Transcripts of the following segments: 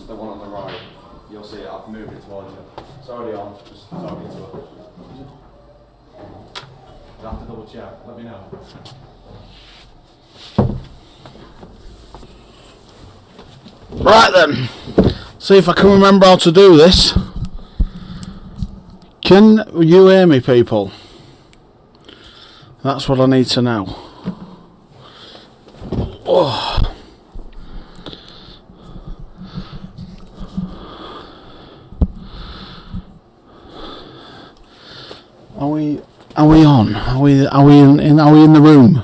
the one on the right. You'll see it. I've moved it towards you. It's already on. Just talk into it. You'll have to double check. Let me know. Right then. See if I can remember how to do this. Can you hear me, people? That's what I need to know. Oh. Are we on? Are we in the room?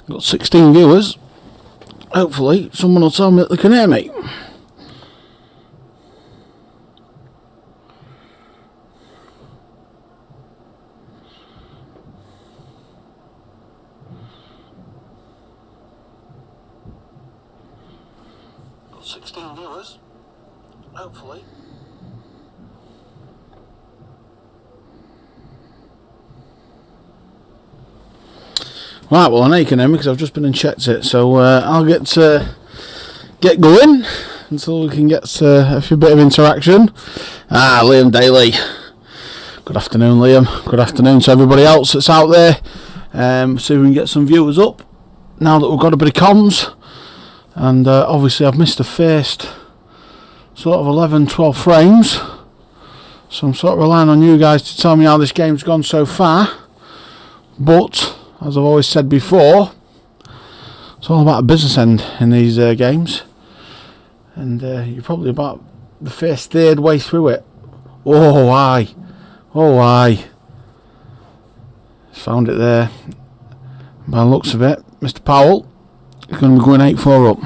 Got 16 viewers. Hopefully someone will tell me that they can hear me. Got 16 viewers. Hopefully. Right, well I know you can hear me because I've just been and checked it, so I'll get going until we can get a few bit of interaction. Liam Daly. Good afternoon, Liam. Good afternoon to everybody else that's out there. See if we can get some viewers up now that we've got a bit of comms. And obviously I've missed the first sort of 11-12 frames, so I'm sort of relying on you guys to tell me how this game's gone so far. But as I've always said before, it's all about a business end in these games, and you're probably about the first third way through it. Oh I found it there. By the looks of it, Mr. Powell is going to be going 8-4 up.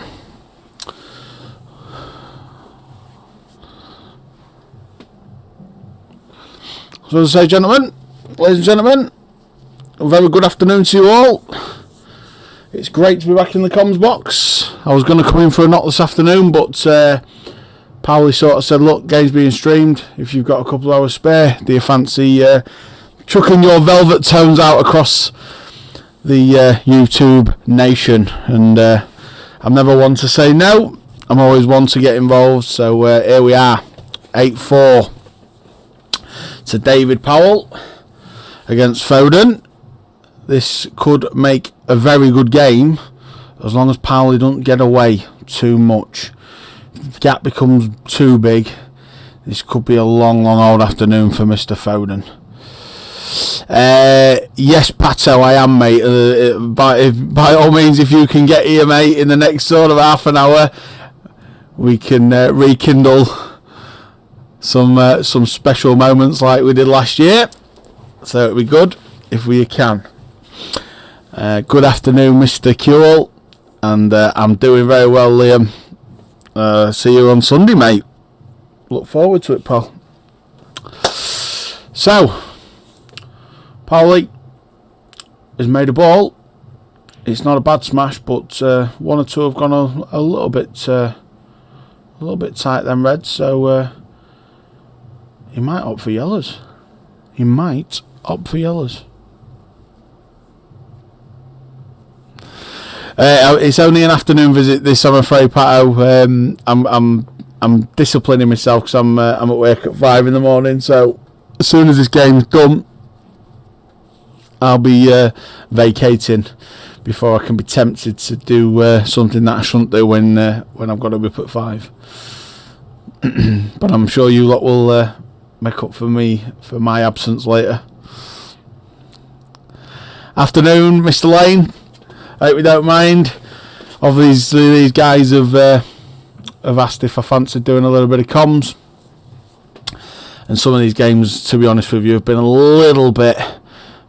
So as I say, gentlemen, ladies and gentlemen, a very good afternoon to you all. It's great to be back in the comms box. I was going to come in for a knock this afternoon, but Powell sort of said, look, game's being streamed. If you've got a couple of hours spare, do you fancy chucking your velvet tones out across the YouTube nation? And I'm never one to say no. I'm always one to get involved. So here we are, 8-4 to David Powell against Foden. This could make a very good game as long as Powell doesn't get away too much. If the gap becomes too big, this could be a long old afternoon for Mr. Foden. Yes, Pato, I am, mate. By all means, if you can get here, mate, in the next sort of half an hour, we can rekindle some special moments like we did last year. So it'd be good if we can. Good afternoon, Mr. Kewell, and I'm doing very well, Liam. See you on Sunday, mate. Look forward to it, pal. So, Powell has made a ball. It's not a bad smash, but one or two have gone a little bit tight. Them Reds, so he might opt for yellows. It's only an afternoon visit this, I'm afraid, Pato. I'm disciplining myself because I'm at work at 5 in the morning. So as soon as this game's done, I'll be vacating before I can be tempted to do something that I shouldn't do when I've got to be up at 5. But I'm sure you lot will make up for me for my absence later. Afternoon, Mr. Lane. I hope you don't mind. Obviously, these guys have asked if I fancied doing a little bit of comms, and some of these games, to be honest with you, have been a little bit.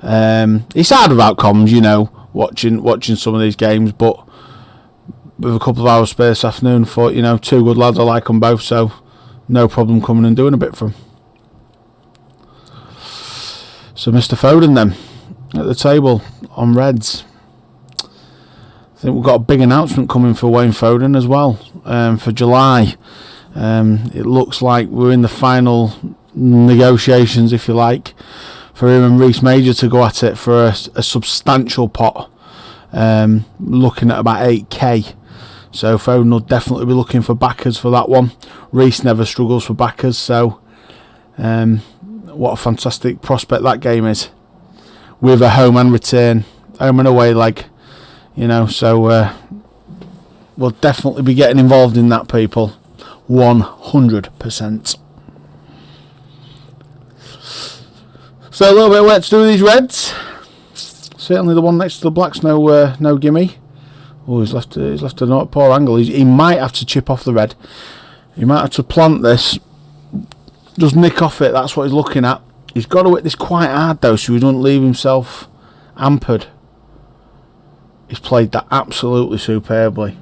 It's hard without comms, you know, watching some of these games. But with a couple of hours spare this afternoon, thought, you know, two good lads, I like them both, so no problem coming and doing a bit for them. So Mr. Foden then at the table on Reds. I think we've got a big announcement coming for Wayne Foden as well, for July. It looks like we're in the final negotiations, if you like, for him and Reece Major to go at it for a substantial pot. Looking at about 8k. So Foden will definitely be looking for backers for that one. Reece never struggles for backers, so what a fantastic prospect that game is, with a home and return, home and away leg, you know. So we'll definitely be getting involved in that, people, 100%. So a little bit of work to do with these reds. Certainly the one next to the black's no gimme. Oh, he's left a poor angle. He might have to chip off the red. He might have to plant this. Just nick off it. That's what he's looking at. He's got to hit this quite hard though, so he doesn't leave himself hampered. He's played that absolutely superbly.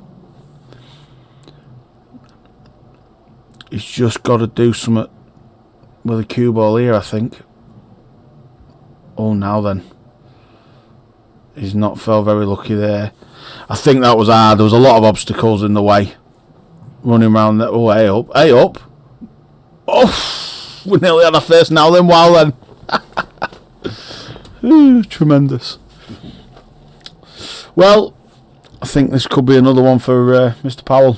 He's just got to do something with a cue ball here, I think. Oh, now then. He's not felt very lucky there. I think that was hard. There was a lot of obstacles in the way. Running around there. Oh, hey up. Hey up. Oh, we nearly had our first now then. Wow then. Ooh, tremendous. Well, I think this could be another one for Mr. Powell.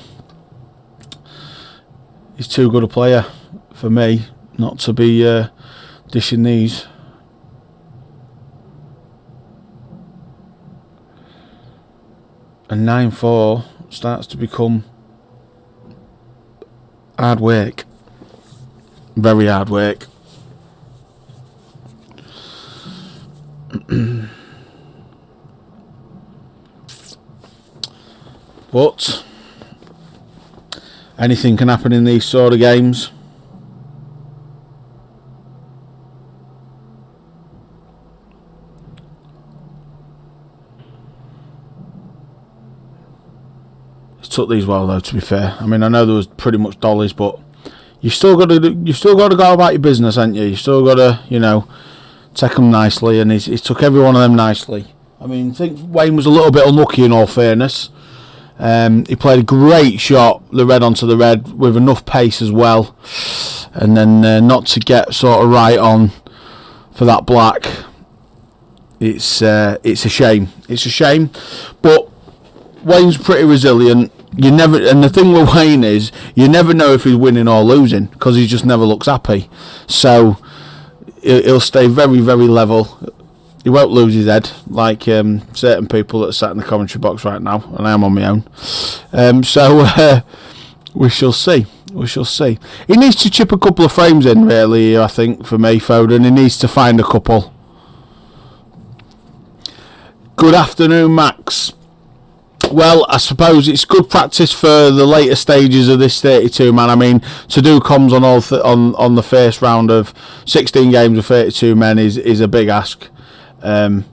He's too good a player for me not to be dishing these. And 9-4 starts to become hard work. Very hard work. But anything can happen in these sort of games. Took these well though, to be fair. I mean, I know there was pretty much dollies, but you've still got to go about your business, haven't you? You still got to, you know, take them nicely, and he took every one of them nicely. I mean, I think Wayne was a little bit unlucky in all fairness. He played a great shot, the red onto the red, with enough pace as well, and then not to get sort of right on for that black. It's a shame. It's a shame, but Wayne's pretty resilient. You never, and the thing with Wayne is you never know if he's winning or losing because he just never looks happy. So he'll stay very, very level. He won't lose his head like certain people that are sat in the commentary box right now, and I am on my own. So we shall see. We shall see. He needs to chip a couple of frames in, really. I think for me, Foden, he needs to find a couple. Good afternoon, Max. Well, I suppose it's good practice for the later stages of this 32 man. I mean, to do comms on all on the first round of 16 games of 32 men is a big ask. That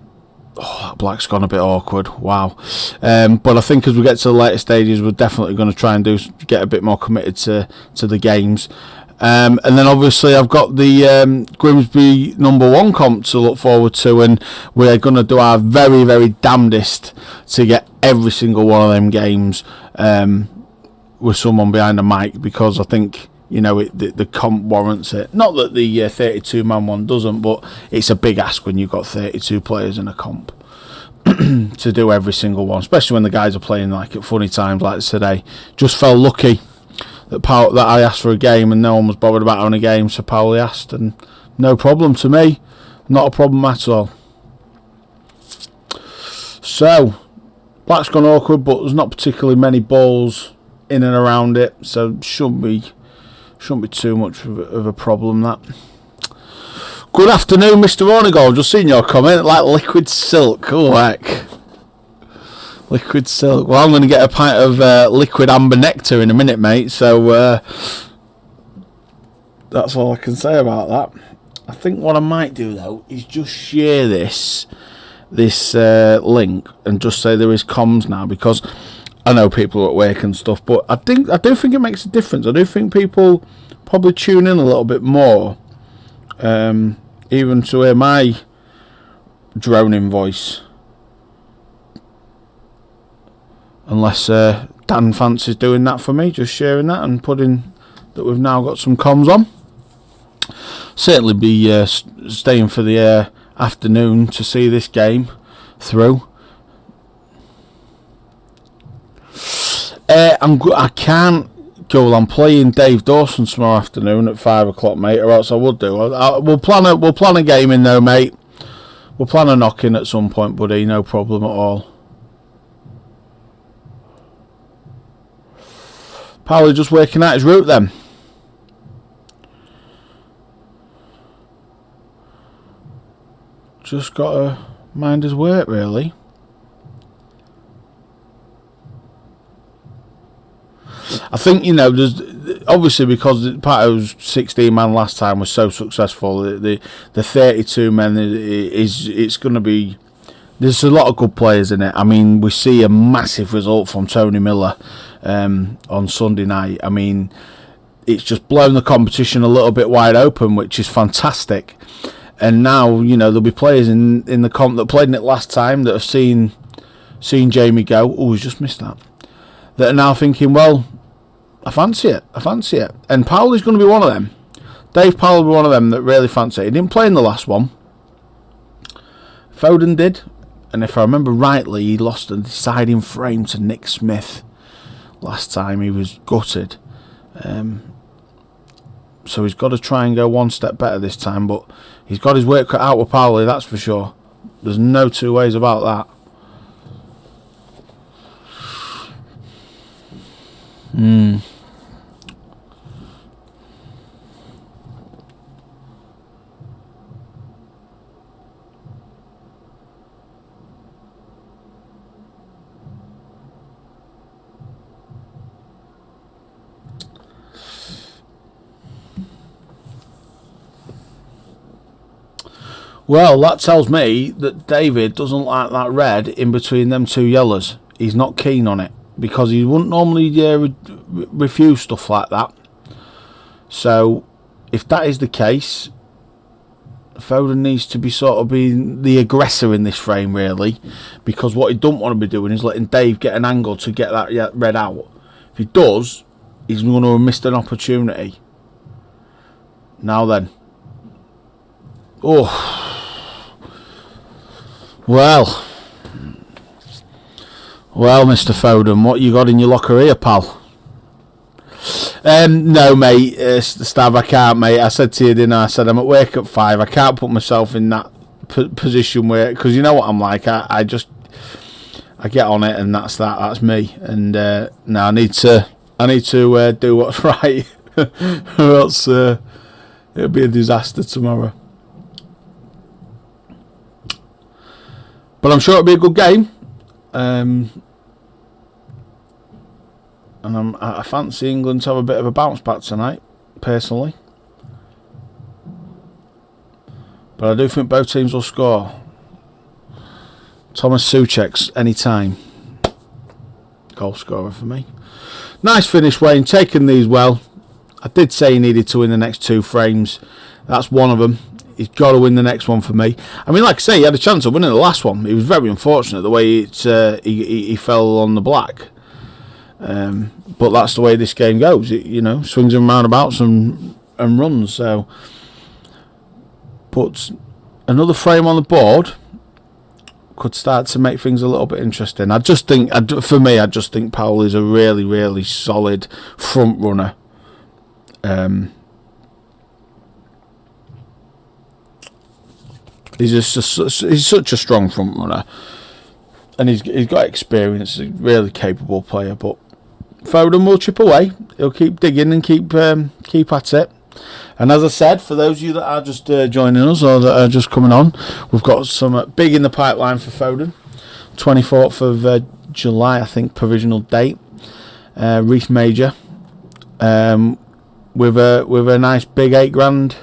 black's gone a bit awkward. Wow. But I think as we get to the later stages, we're definitely going to try and get a bit more committed to the games. And then obviously I've got the Grimsby #1 comp to look forward to, and we're going to do our very, very damnedest to get every single one of them games with someone behind the mic, because I think, you know, the comp warrants it. Not that the 32 man one doesn't, but it's a big ask when you've got 32 players in a comp to do every single one, especially when the guys are playing like at funny times like today. Just felt lucky that I asked for a game and no one was bothered about having a game, so Powell asked, and no problem to me. Not a problem at all. So black's gone awkward, but there's not particularly many balls in and around it, so shouldn't be too much of a problem, that. Good afternoon, Mr. Ornigal. Just seen your comment, like liquid silk. Oh heck. Liquid silk. Well, I'm going to get a pint of liquid amber nectar in a minute, mate. So that's all I can say about that. I think what I might do though is just share this link and just say there is comms now, because I know people are at work and stuff, but I do think it makes a difference. I do think people probably tune in a little bit more, even to hear my droning voice. Unless Dan fancies doing that for me, just sharing that and putting that we've now got some comms on. Certainly be staying for the afternoon to see this game through. I can't go. I'm playing Dave Dawson tomorrow afternoon at 5 o'clock, mate. Or else I would do. We'll plan a game in though, mate. We'll plan a knock-in at some point, buddy. No problem at all. Powell just working out his route then. Just got to mind his work, really. I think, you know, there's obviously because Pato's 16 man last time was so successful. The 32 men it's going to be. There's a lot of good players in it. I mean, we see a massive result from Tony Miller on Sunday night. I mean, it's just blown the competition a little bit wide open, which is fantastic. And now, you know, there'll be players in the comp that played in it last time that have seen Jamie go. Oh, he's just missed that. That are now thinking, well, I fancy it. And Powell is going to be one of them. Dave Powell will be one of them that really fancy it. He didn't play in the last one. Foden did. And if I remember rightly, he lost a deciding frame to Nick Smith last time. He was gutted. So he's got to try and go one step better this time. But he's got his work cut out with Powell, that's for sure. There's no two ways about that. Well, that tells me that David doesn't like that red in between them two yellows. He's not keen on it because he wouldn't normally refuse stuff like that. So, if that is the case, Foden needs to be sort of being the aggressor in this frame, really, because what he don't want to be doing is letting Dave get an angle to get that red out. If he does, he's going to have missed an opportunity. Now then. Oh. Well, Mr. Foden, what you got in your locker here, pal? No, mate, Stav, I can't, mate. I said to you, didn't I? I said I'm at work at 5. I can't put myself in that position where, because you know what I'm like. I get on it, and that's that. That's me. And no, I need to do what's right, or else it'll be a disaster tomorrow. But I'm sure it'll be a good game. And I fancy England to have a bit of a bounce back tonight, personally. But I do think both teams will score. Thomas Souček's any time. Goal scorer for me. Nice finish, Wayne. Taking these well. I did say he needed to win the next 2 frames. That's one of them. He's got to win the next one for me. I mean, like I say, he had a chance of winning the last one. He was very unfortunate the way he fell on the black. But that's the way this game goes. It, you know, swings and roundabouts and runs. So, but another frame on the board could start to make things a little bit interesting. I just think Powell is a really, really solid front runner. He's such a strong front runner, and he's got experience. He's a really capable player. But Foden will chip away. He'll keep digging and keep at it. And as I said, for those of you that are just joining us or that are just coming on, we've got some big in the pipeline for Foden. 24th of July, I think, provisional date. Reef Major, with a nice big £8,000.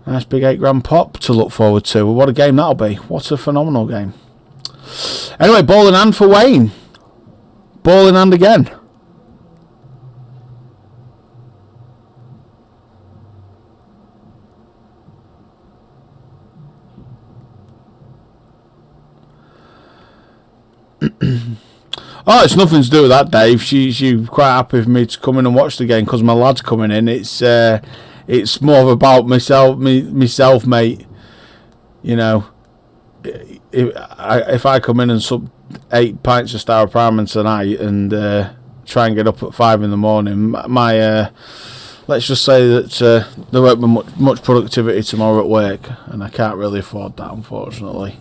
Nice big £8,000 pop to look forward to. What a game that'll be. What a phenomenal game. Anyway, ball in hand for Wayne. Ball in hand again. Oh, it's nothing to do with that, Dave. She's quite happy for me to come in and watch the game because my lad's coming in. It's more about myself, mate. You know, if I come in and sub 8 pints of Star Prime tonight and try and get up at 5 in the morning, my let's just say that there won't be much productivity tomorrow at work, and I can't really afford that, unfortunately.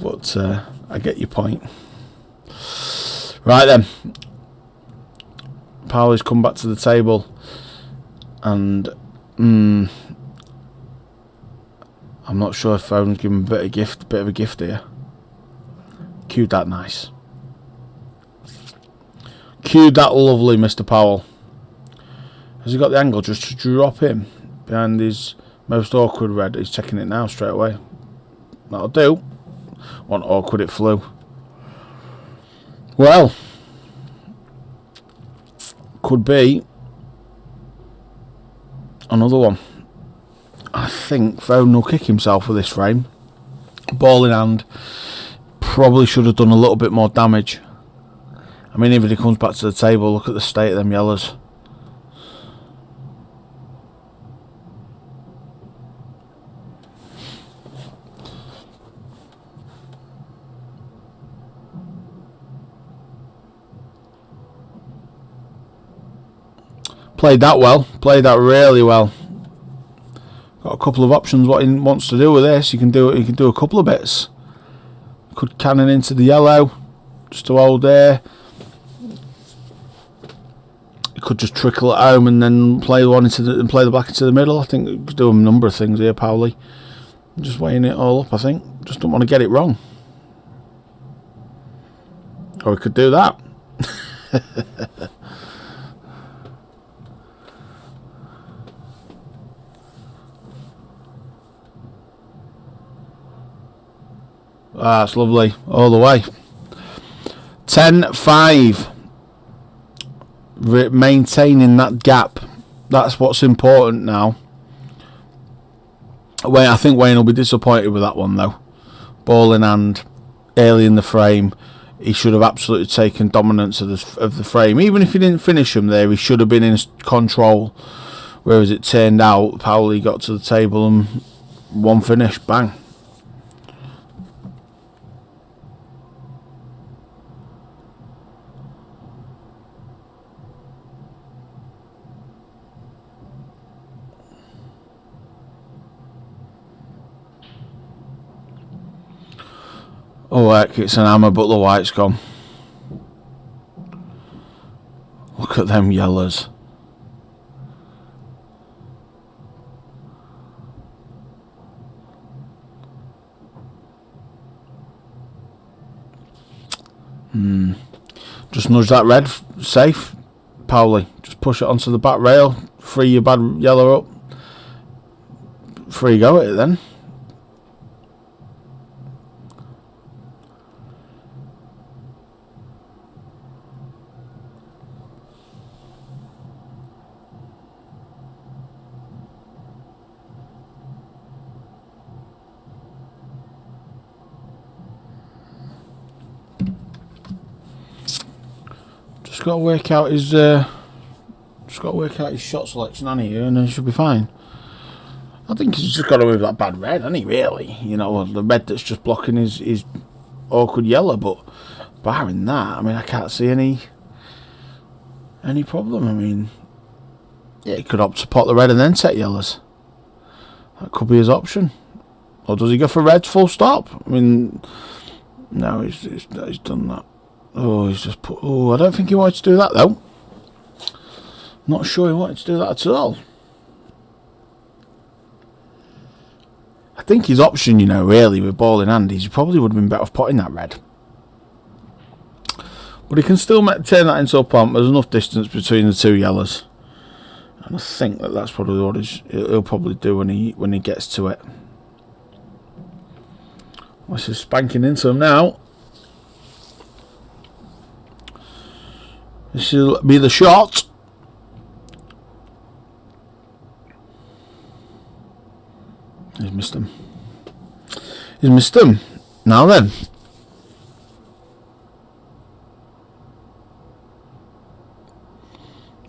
But I get your point. Right then, Powell has come back to the table, and I'm not sure if Foden's given him a bit of a gift here. Cued that nice. Cued that lovely, Mr. Powell. Has he got the angle just to drop him behind his most awkward red? He's taking it now straight away. That'll do. One awkward it flew. Well, could be another one. I think Foden will kick himself with this frame. Ball in hand. Probably should have done a little bit more damage. I mean, even if he comes back to the table, look at the state of them yellows. Played that well. Played that really well. Got a couple of options what he wants to do with this. You can do a couple of bits. Could cannon into the yellow just to hold there. You could just trickle it home and then play the black into the middle. I think you could do a number of things here, Powley. Just weighing it all up, I think. Just don't want to get it wrong. Or we could do that. That's lovely, all the way. 10-5. Maintaining that gap. That's what's important now. I think Wayne will be disappointed with that one, though. Ball in hand, early in the frame. He should have absolutely taken dominance of the frame. Even if he didn't finish him there, he should have been in control. Whereas it turned out, Powell got to the table and one finish, bang. Oh heck, it's an hammer, but the white's gone. Look at them yellows. Just nudge that red, safe. Powley, just push it onto the back rail, free your bad yellow up. Free go at it then. Just got to work out his shot selection, hasn't he? And he should be fine. I think he's just got to move that bad red, hasn't he? Really, you know, the red that's just blocking his awkward yellow. But barring that, I mean, I can't see any problem. I mean, yeah, he could opt to pot the red and then set yellows. That could be his option. Or does he go for reds full stop? I mean, no, he's done that. Oh, he's just put... Oh, I don't think he wanted to do that, though. Not sure he wanted to do that at all. I think his option, you know, really, with ball in hand, he probably would have been better off potting that red. But he can still turn that into a pump. There's enough distance between the two yellows. And I think that's probably what he'll probably do when he gets to it. This is spanking into him now. This will be the shot. He's missed him. He's missed him. Now then.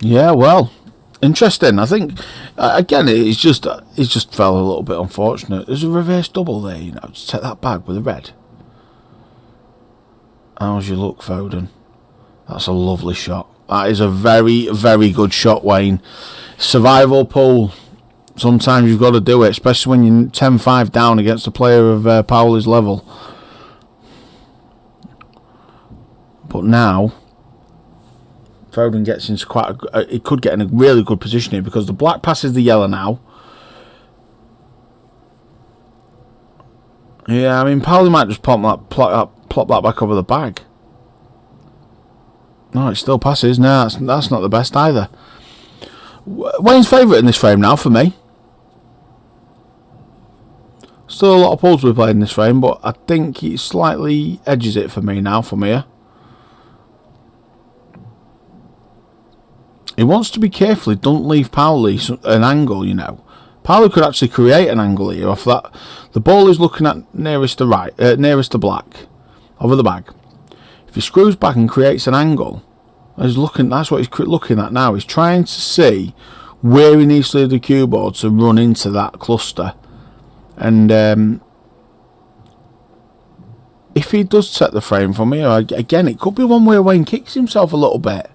Yeah, well, interesting. I think again, it's just fell a little bit unfortunate. There's a reverse double there, you know, to take that bag with a red. How's your look, Foden? That's a lovely shot. That is a very, very good shot, Wayne. Survival pool. Sometimes you've got to do it, especially when you're 10-5 down against a player of Powell's level. But now, Foden gets into quite he could get in a really good position here because the black passes the yellow now. Yeah, I mean, Powell might just plop that back over the bag. No, it still passes. No, that's not the best either. Wayne's favourite in this frame now for me. Still a lot of pulls we played in this frame, but I think he slightly edges it for me now from here. He wants to be careful. He don't leave Powell an angle, you know. Powell could actually create an angle here off that. The ball is looking at nearest to right, nearest to black, over the bag. If he screws back and creates an angle, he's looking. That's what he's looking at now. He's trying to see where he needs to leave the cue board to run into that cluster. And if he does set the frame from here, again, it could be one where Wayne kicks himself a little bit.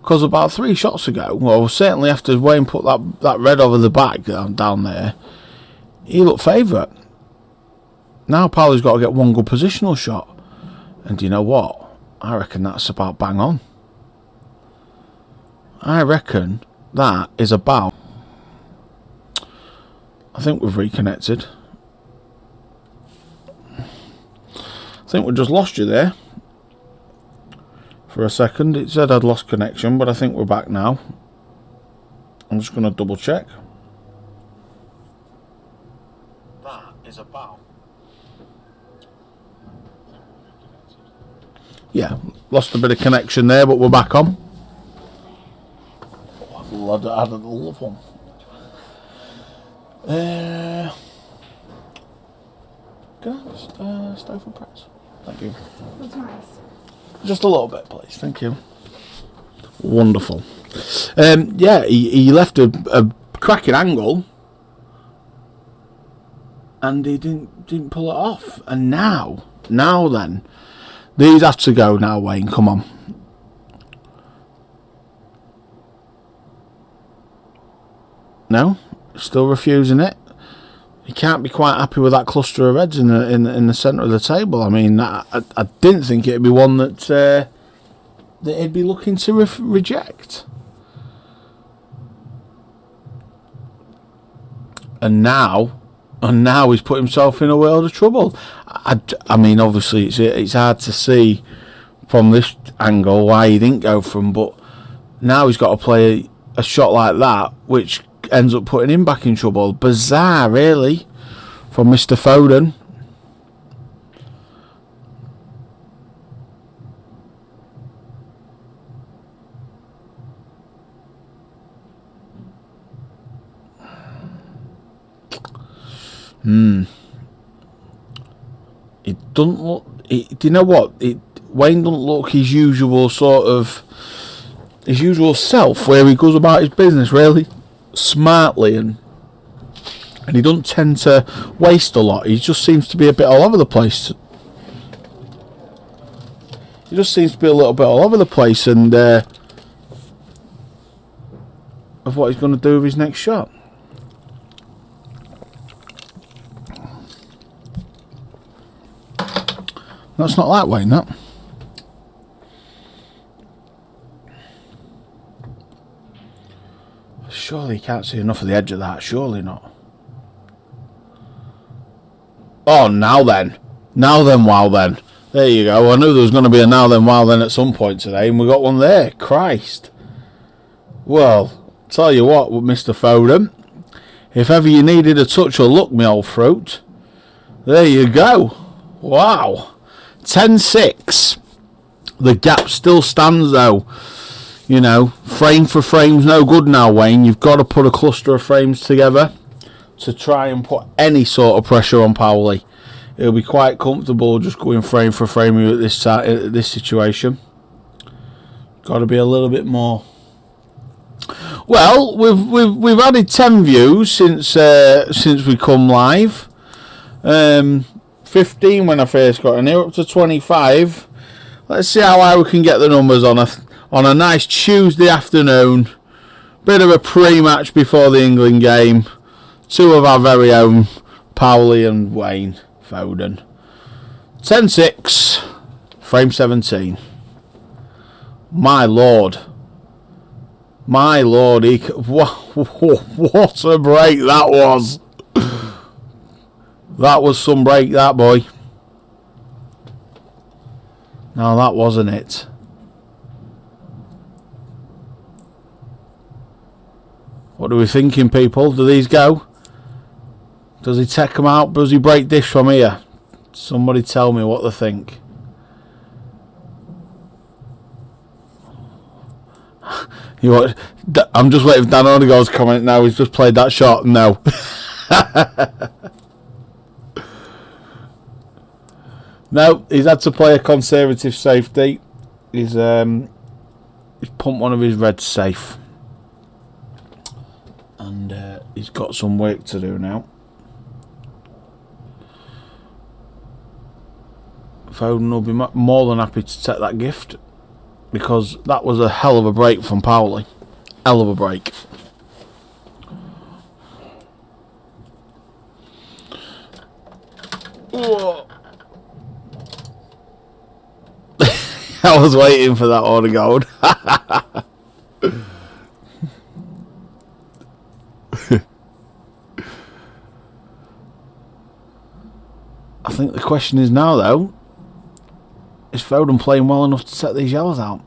Because about 3 shots ago, well, certainly after Wayne put that red over the back down there, he looked favourite. Now Powell's got to get one good positional shot. And you know what? I reckon that's about bang on. I reckon that is about... I think we've reconnected. I think we just lost you there. For a second, it said I'd lost connection, but I think we're back now. I'm just going to double check. That is about... Yeah, lost a bit of connection there, but we're back on. Oh, I'd love one. Can I just stove and press? Thank you. That's nice. Just a little bit, please. Thank you. Wonderful. Yeah, he left a cracking angle, and he didn't pull it off. And now then, these have to go now, Wayne. Come on. No, still refusing it. He can't be quite happy with that cluster of reds in the centre of the table. I mean, I didn't think it'd be one that he'd be looking to reject. And now he's put himself in a world of trouble. I mean, obviously it's hard to see from this angle why he didn't go for him, but now he's got to play a shot like that, which ends up putting him back in trouble. Bizarre, really, from Mr. Foden. It doesn't look... do you know what? Wayne doesn't look his usual his usual self, where he goes about his business really smartly, and he doesn't tend to waste a lot. He just seems to be a bit all over the place. He just seems to be a little bit all over the place, and of what he's going to do with his next shot. That's not that way, no. Surely you can't see enough of the edge of that. Surely not. Oh, now then. Now then, wow then. There you go. I knew there was going to be a now then, wow then at some point today, and we got one there. Christ. Well, tell you what, Mr. Foden, if ever you needed a touch of luck, me old fruit, there you go. Wow. 10-6. The gap still stands though. You know, frame for frame's no good now, Wayne. You've got to put a cluster of frames together to try and put any sort of pressure on Powell. He'll be quite comfortable just going frame for frame at this situation. Got to be a little bit more Well, we've added 10 views since we come live. 15 when I first got in here, up to 25. Let's see how high we can get the numbers on a nice Tuesday afternoon. Bit of a pre-match before the England game. Two of our very own, Powell and Wayne Foden. 10-6, frame 17. My lord, what a break that was. That was some break, that boy. No, that wasn't it. What are we thinking, people? Do these go? Does he take them out? Does he break this from here? Somebody tell me what they think. I'm just waiting for Dan Odegaard's comment now. He's just played that shot. No. No, he's had to play a conservative safety. He's pumped one of his reds safe. And he's got some work to do now. Foden will be more than happy to take that gift, because that was a hell of a break from Powell. Hell of a break. I was waiting for that Odegaard. I think the question is now, though, is Foden playing well enough to set these yellows out?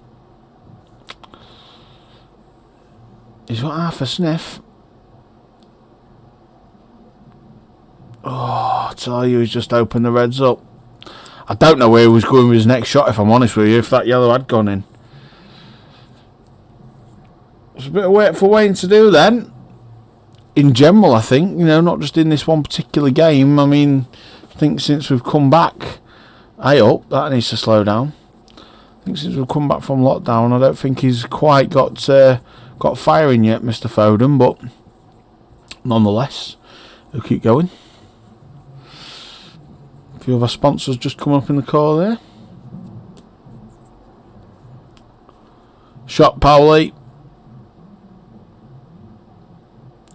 He's got half a sniff. Oh, I tell you, he's just opened the reds up. I don't know where he was going with his next shot, if I'm honest with you, if that yellow had gone in. It's a bit of work for Wayne to do then. In general, I think, not just in this one particular game. I mean, I think since we've come back, I hope that needs to slow down. I think since we've come back from lockdown, I don't think he's quite got firing yet, Mr. Foden, but nonetheless, he'll keep going. A few of our sponsors just come up in the call there. Shot Powell. I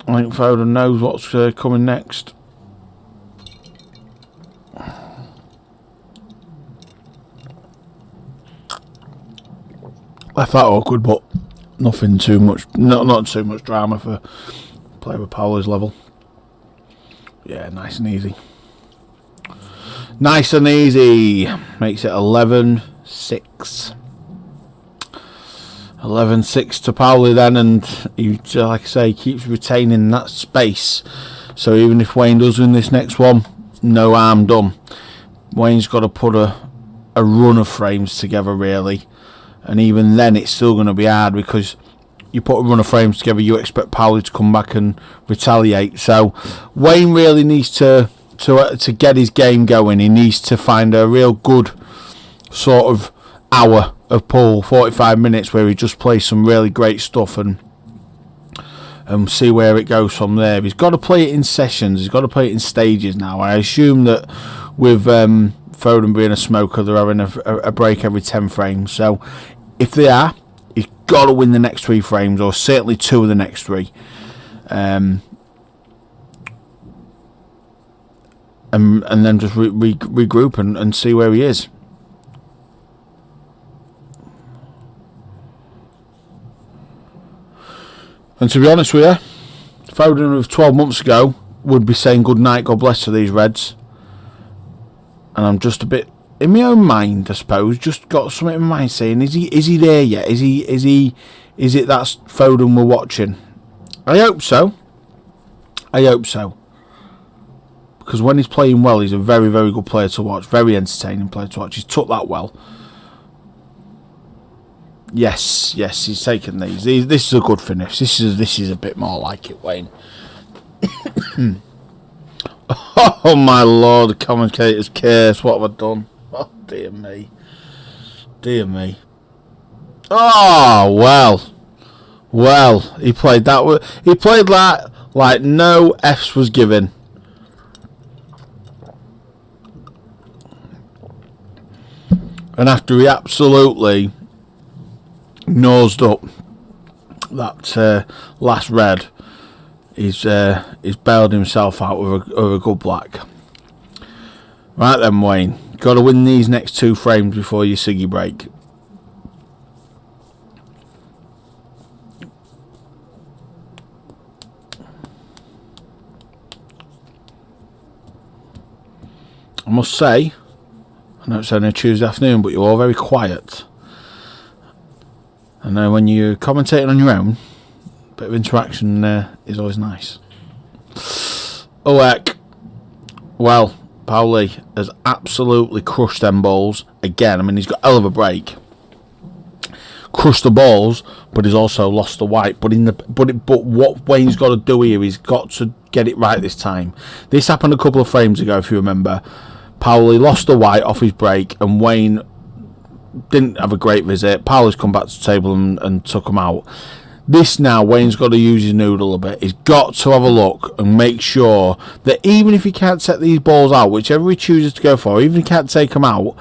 think Foden knows what's coming next. Left that awkward, but nothing too much. Not too much drama for play with Powell's level. Yeah, nice and easy. Nice and easy. Makes it 11-6. 11-6 to Powell then, and he, like I say, keeps retaining that space. So even if Wayne does win this next one, no harm done. Wayne's got to put a run of frames together, really. And even then, it's still going to be hard, because you put a run of frames together, you expect Powell to come back and retaliate. So Wayne really needs to get his game going. He needs to find a real good sort of hour of pool, 45 minutes, where he just plays some really great stuff and see where it goes from there. He's got to play it in sessions. He's got to play it in stages now. I assume that with Foden being a smoker, they're having a break every 10 frames. So if they are, he's got to win the next 3 frames, or certainly 2 of the next 3. And then just regroup and see where he is. And to be honest with you, Foden of 12 months ago would be saying good night, God bless to these Reds. And I'm just a bit, in my own mind, I suppose, just got something in my mind saying, is he there yet? Is it that Foden we're watching? I hope so. Because when he's playing well, he's a very, very good player to watch. Very entertaining player to watch. He's took that well. Yes, he's taken these. This is a good finish. This is a bit more like it, Wayne. Oh my lord, the commentator's curse. What have I done? Oh dear me. Oh well. Well, he played that. He played like no F's was given. And after he absolutely nosed up that last red, he's bailed himself out with a good black. Right then, Wayne, got to win these next 2 frames before your Siggy break. I must say, I know it's only a Tuesday afternoon, but you're all very quiet. And then when you're commentating on your own, a bit of interaction is always nice. Oh heck. Well, Powell has absolutely crushed them balls again. I mean, he's got a hell of a break. Crushed the balls, but he's also lost the white. But what Wayne's got to do here, he's got to get it right this time. This happened a couple of frames ago, if you remember. Powell lost the white off his break, and Wayne didn't have a great visit. Powell has come back to the table and took him out. This now, Wayne's got to use his noodle a bit. He's got to have a look and make sure that even if he can't set these balls out, whichever he chooses to go for, even if he can't take them out,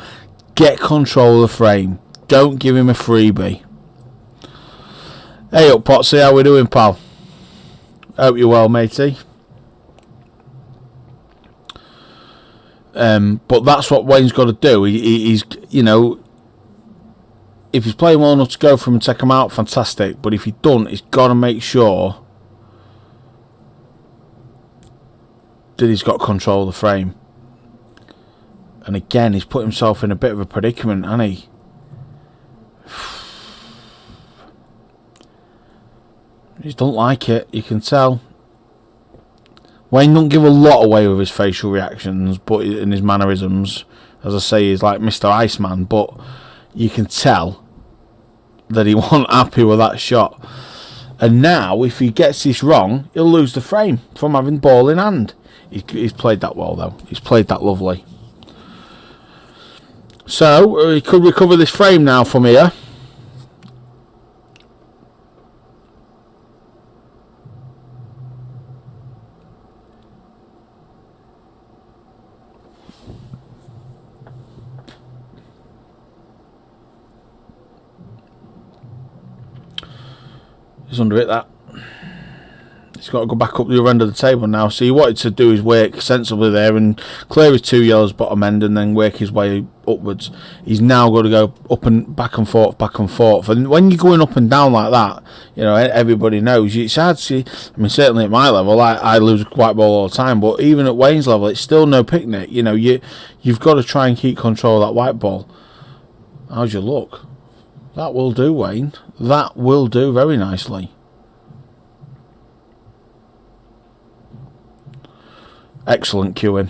get control of the frame. Don't give him a freebie. Hey up, Potsy, how we doing, pal? Hope you're well, matey. But that's what Wayne's got to do. He's, you know, if he's playing well enough to go for him and take him out, fantastic. But if he don't, he's got to make sure that he's got control of the frame. And again, he's put himself in a bit of a predicament, hasn't he? He don't like it, you can tell. Wayne don't give a lot away with his facial reactions, but in his mannerisms, as I say, he's like Mr. Iceman. But you can tell that he wasn't happy with that shot. And now, if he gets this wrong, he'll lose the frame from having ball in hand. He's played that well, though. He's played that lovely. So he could recover this frame now from here. He's under it, that. He's got to go back up the other end of the table now. So he wanted to do his work sensibly there and clear his 2 yellows bottom end and then work his way upwards. He's now got to go up and back and forth, back and forth. And when you're going up and down like that, you know, everybody knows. It's hard to see. I mean, certainly at my level, I lose a white ball all the time. But even at Wayne's level, it's still no picnic. You know, you've got to try and keep control of that white ball. How's your luck? That will do, Wayne. That will do very nicely. Excellent queuing.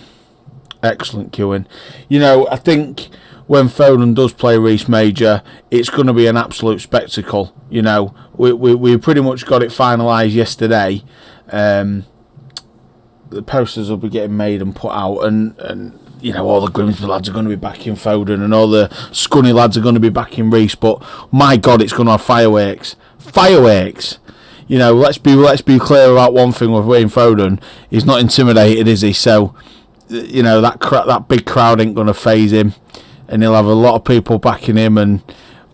Excellent queuing. You know, I think when Foden does play Reece Major, it's going to be an absolute spectacle. You know, we pretty much got it finalised yesterday. The posters will be getting made and put out, and you know, all the Grimsby lads are going to be back in Foden, and all the Scunny lads are going to be back in Reece. But my God, it's going to have fireworks. Fireworks. You know, let's be clear about one thing with Wayne Foden. He's not intimidated, is he? So, you know, that big crowd ain't going to faze him, and he'll have a lot of people backing him. And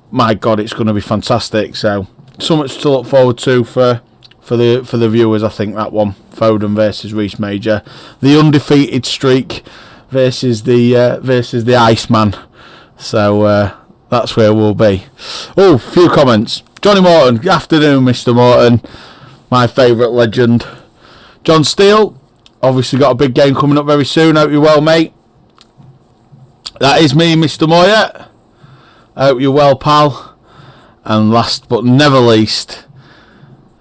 my God, it's going to be fantastic. So, so much to look forward to for the viewers. I think that one, Foden versus Reece Major, the undefeated streak versus the Iceman. So that's where we'll be. Oh, few comments. Johnny Morton, good afternoon, Mr. Morton, my favourite legend. John Steele, obviously got a big game coming up very soon. Hope you're well, mate. That is me, Mr. Moyet. Hope you're well, pal. And last but never least,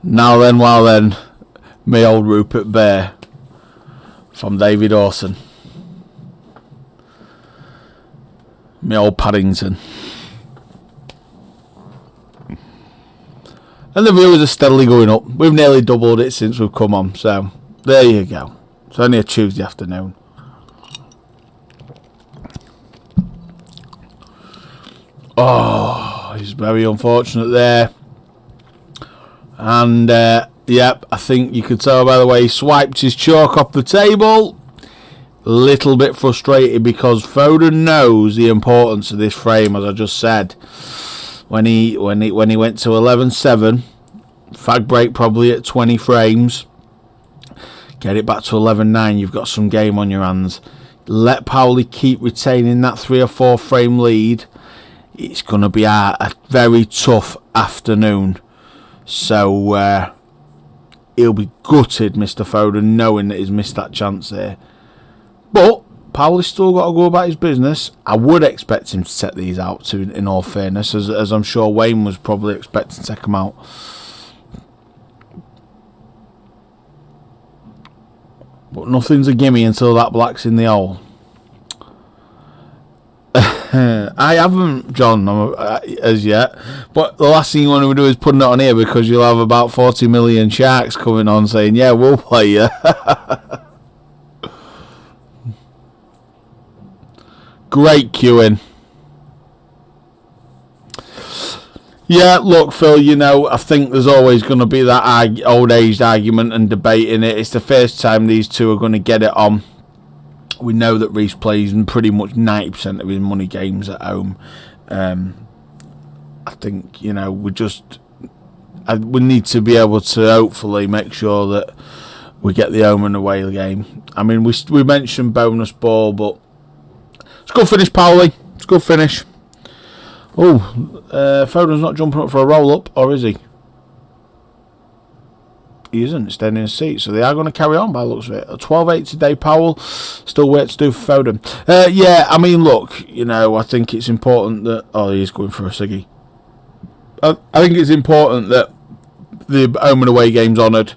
now then, while then, me old Rupert Bear from David Orson. Me old Paddington. And the viewers are steadily going up. We've nearly doubled it since we've come on. So, there you go. It's only a Tuesday afternoon. Oh, it's very unfortunate there. And yep, I think you could tell by the way he swiped his chalk off the table. Little bit frustrated because Foden knows the importance of this frame, as I just said. When he went to 11-7, fag break probably at 20 frames. Get it back to 11-9. You've got some game on your hands. Let Powell keep retaining that 3 or 4 frame lead. It's going to be a very tough afternoon. So he'll be gutted, Mr. Foden, knowing that he's missed that chance there. But Powell has still got to go about his business. I would expect him to set these out, too, in all fairness, as I'm sure Wayne was probably expecting to take them out. But nothing's a gimme until that black's in the hole. I haven't, John, as yet. But the last thing you want to do is putting it on here, because you'll have about 40 million sharks coming on saying, yeah, we'll play you. Great queuing. Yeah, look, Phil, you know, I think there's always going to be that old-aged argument and debate in it. It's the first time these two are going to get it on. We know that Reece plays in pretty much 90% of his money games at home. I think, you know, we need to be able to hopefully make sure that we get the home and away game. I mean, we mentioned bonus ball, but it's a good finish, Powley. It's a good finish. Oh, Foden's not jumping up for a roll-up, or is he? He isn't, staying in his seat, so they are going to carry on by the looks of it. A 12-8 today, Powell. Still work to do for Foden. Yeah, I mean, look, you know, I think it's important that... Oh, he is going for a ciggy. I think it's important that the home and away game's honoured.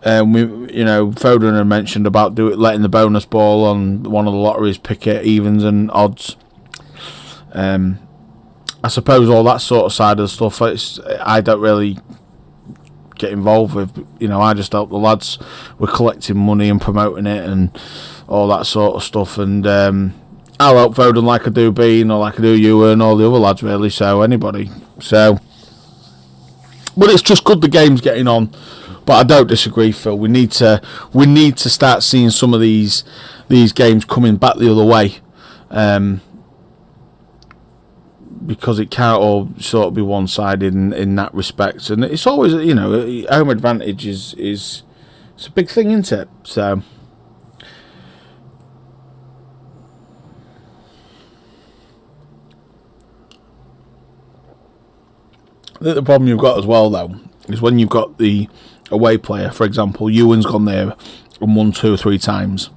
You know, Foden had mentioned about letting the bonus ball on one of the lotteries pick it, evens and odds. I suppose all that sort of side of the stuff, I don't really get involved with. You know, I just help the lads with collecting money and promoting it and all that sort of stuff. And I'll help Foden like I do Bean, or like I do you and all the other lads, really. So anybody. So, but it's just good the game's getting on. But I don't disagree, Phil. We need to start seeing some of these games coming back the other way. Because it can't all sort of be one-sided in that respect, and it's always, you know, home advantage is it's a big thing, isn't it? So I think the problem you've got as well, though, is when you've got the away player, for example, Ewan's gone there and won 2 or 3 times.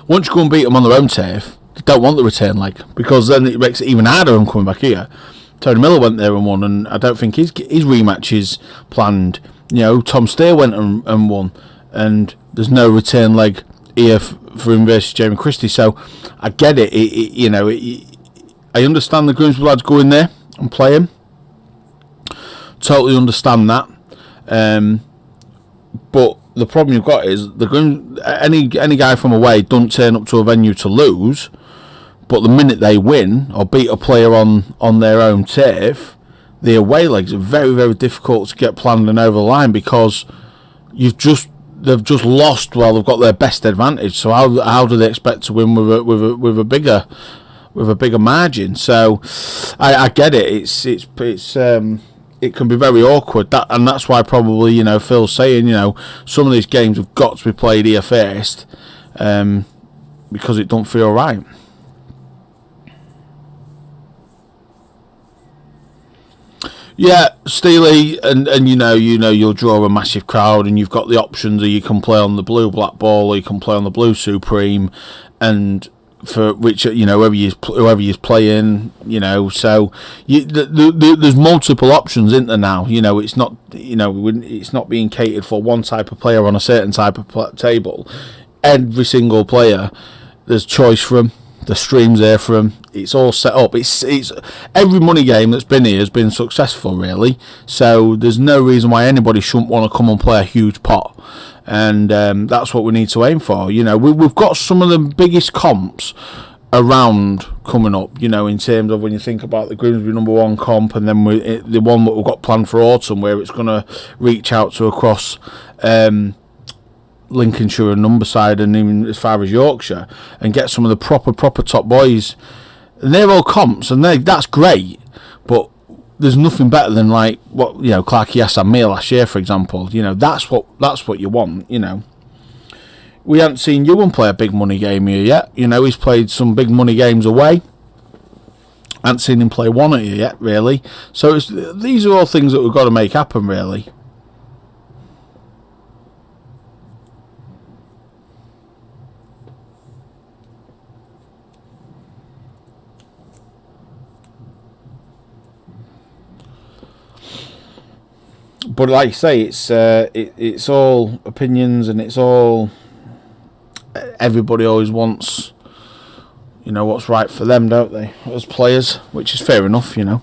Once you go and beat them on their own turf, they don't want the return leg, because then it makes it even harder on coming back here. Tony Miller went there and won, and I don't think his rematch is planned. You know, Tom Steer went and won, and there's no return leg here for him versus Jamie Christie. So I get it. You know, I understand the Grimsby lads going there and playing. Totally understand that. But the problem you've got is any guy from away don't turn up to a venue to lose, but the minute they win or beat a player on their own turf, the away legs are very, very difficult to get planned and over the line, because they've just lost while they've got their best advantage. So how do they expect to win with a bigger margin? So I get it. It's it can be very awkward. And that's why probably, you know, Phil's saying, you know, some of these games have got to be played here first, because it don't feel right. Yeah, Steely, and you know you'll draw a massive crowd, and you've got the options of you can play on the blue black ball, or you can play on the blue supreme, and for which, you know, whoever you're playing, you know, so there's multiple options, isn't there now? You know, it's not, you know, it's not being catered for one type of player on a certain type of table. Every single player, there's choice for them. The streams there for them. It's all set up. It's every money game that's been here has been successful, really. So there's no reason why anybody shouldn't want to come and play a huge pot. And that's what we need to aim for. You know, we've got some of the biggest comps around coming up, you know, in terms of when you think about the Grimsby #1 comp, and then the one that we've got planned for autumn, where it's going to reach out to across Lincolnshire and Numberside, and even as far as Yorkshire, and get some of the proper top boys. And they're all comps, and that's great, but there's nothing better than like what, you know, Clarkie Hassan Mir last year, for example. You know, that's what you want, you know. We haven't seen Ewan play a big money game here yet. You know, he's played some big money games away. Haven't seen him play one here yet, really. So these are all things that we've got to make happen, really. But like I say, it's all opinions, and it's all, everybody always wants, you know, what's right for them, don't they, as players, which is fair enough, you know.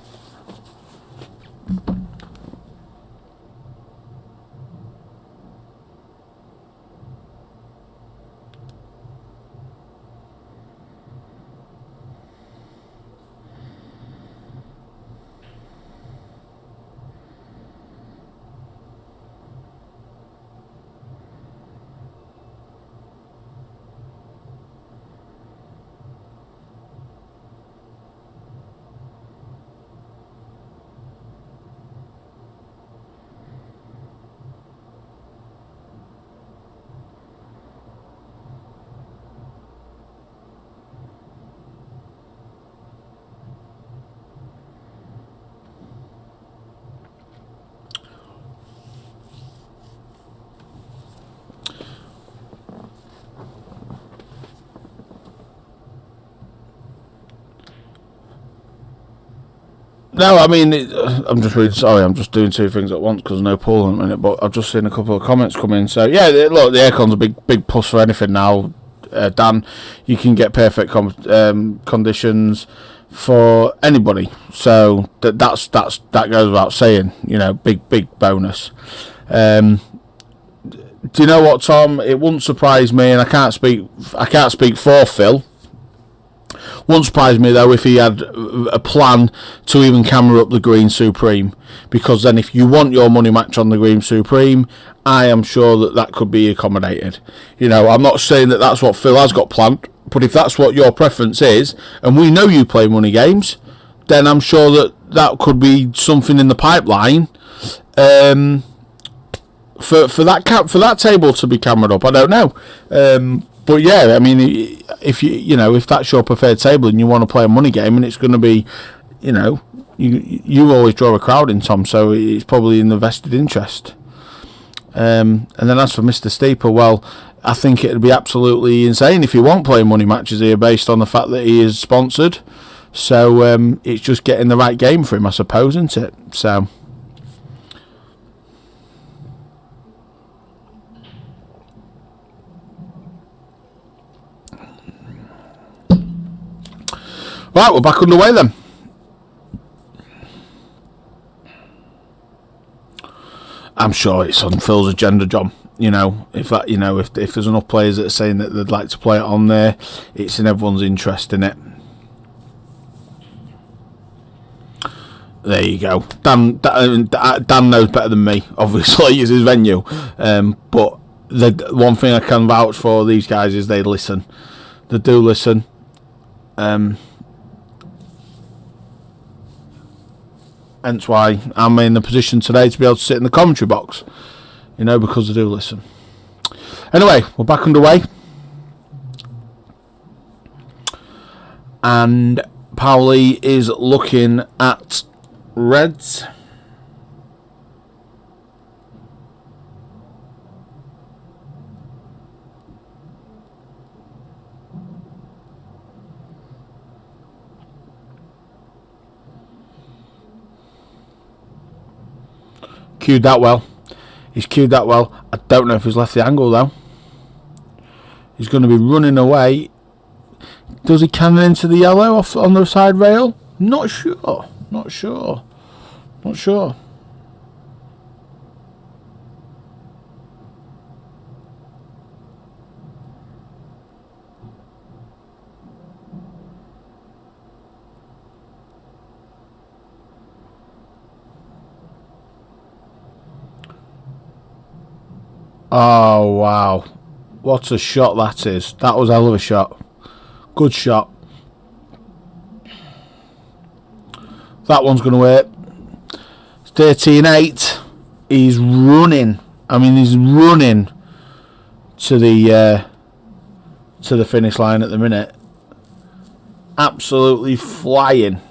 No, I mean, I'm just really sorry. I'm just doing two things at once because there's no pool in a minute. But I've just seen a couple of comments come in. So yeah, look, the aircon's a big plus for anything now. Dan, you can get perfect conditions for anybody. So that goes without saying. You know, big bonus. Do you know what, Tom? It wouldn't surprise me, and I can't speak for Phil. Wouldn't surprise me though if he had a plan to even camera up the Green Supreme, because then if you want your money match on the Green Supreme, I am sure that could be accommodated. You know, I'm not saying that that's what Phil has got planned, but if that's what your preference is, and we know you play money games, then I'm sure that could be something in the pipeline for that table to be cameraed up. I don't know. But yeah, I mean, if that's your preferred table and you want to play a money game, and it's going to be, you know, you always draw a crowd in, Tom, so it's probably in the vested interest. And then as for Mr. Steeper, well, I think it'd be absolutely insane if he won't play money matches here based on the fact that he is sponsored. So it's just getting the right game for him, I suppose, isn't it? So. Right, we're back underway then. I'm sure it's on Phil's agenda, John. You know, if there's enough players that are saying that they'd like to play it on there, it's in everyone's interest in it. There you go. Dan knows better than me. Obviously, it's his venue. But the one thing I can vouch for these guys is they listen. They do listen. Hence why I'm in the position today to be able to sit in the commentary box, you know, because I do listen. Anyway, we're back underway. And Powell is looking at Reds. Cued that well. He's cued that well. I don't know if he's left the angle though. He's going to be running away. Does he cannon into the yellow off on the side rail? Not sure. Oh, wow. What a shot that is. That was a hell of a shot. Good shot. That one's going to work. 13-8. He's running. I mean, he's running to the finish line at the minute. Absolutely flying.